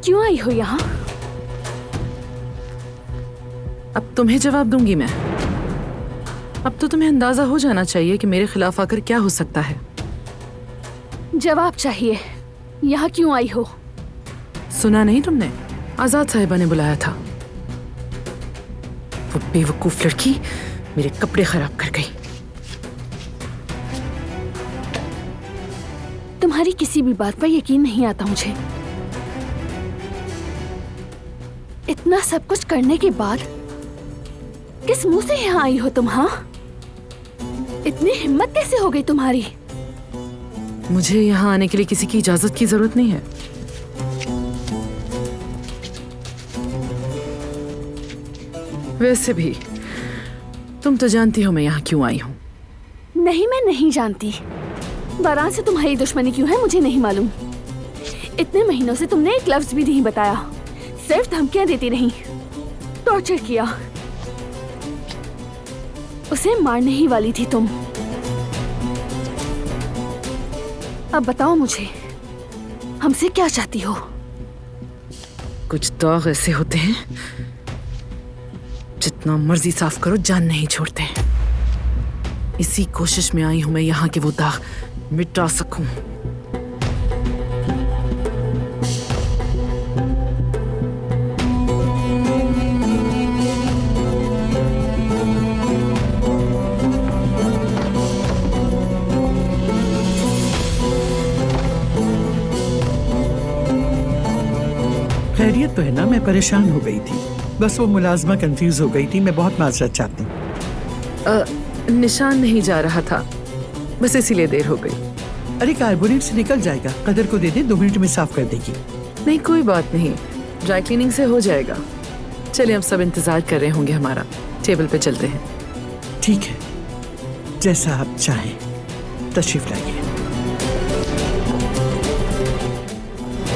क्यों आई हो यहाँ? अब तुम्हें जवाब दूंगी मैं। अब तो तुम्हें अंदाजा हो जाना चाहिए कि मेरे खिलाफ आकर क्या हो सकता है। जवाब चाहिए। यहाँ क्यों आई हो? सुना नहीं तुमने? आजाद साहिबा ने बुलाया था। वो बेवकूफ लड़की मेरे कपड़े खराब कर गई। तुम्हारी किसी भी बात पर यकीन नहीं आता मुझे। इतना सब कुछ करने के बाद किस मुंह से यहाँ आई हो तुम? हाँ, इतनी हिम्मत कैसे हो गई तुम्हारी? मुझे यहाँ आने के लिए किसी की इजाजत की जरूरत नहीं है। वैसे भी तुम तो जानती हो मैं यहाँ क्यों आई हूँ। नहीं, मैं नहीं जानती। बारात से तुम्हारी दुश्मनी क्यों है मुझे नहीं मालूम। इतने महीनों से तुमने एक लफ्ज भी नहीं बताया, सिर्फ धमकियां देती रही, टॉर्चर किया। उसे मारने ही वाली थी तुम। अब बताओ मुझे, हमसे क्या चाहती हो? कुछ दाग ऐसे होते हैं जितना मर्जी साफ करो जान नहीं छोड़ते। इसी कोशिश में आई हूं मैं यहाँ के वो दाग मिटा सकूं। खैरियत तो है ना? मैं परेशान हो गई थी, बस वो मुलाजमा कंफ्यूज हो गई थी। मैं बहुत माजरत चाहती हूँ। निशान नहीं जा रहा था, बस इसीलिए देर हो गई। अरे कार्बोनेट से निकल जाएगा, कदर को दे दे, 2 मिनट में साफ कर देगी। नहीं कोई बात नहीं, ड्राई क्लीनिंग से हो जाएगा। चलिए, हम सब इंतजार कर रहे होंगे हमारा। टेबल पे चलते हैं। ठीक है, जैसा आप चाहें। तशरीफ लाइए।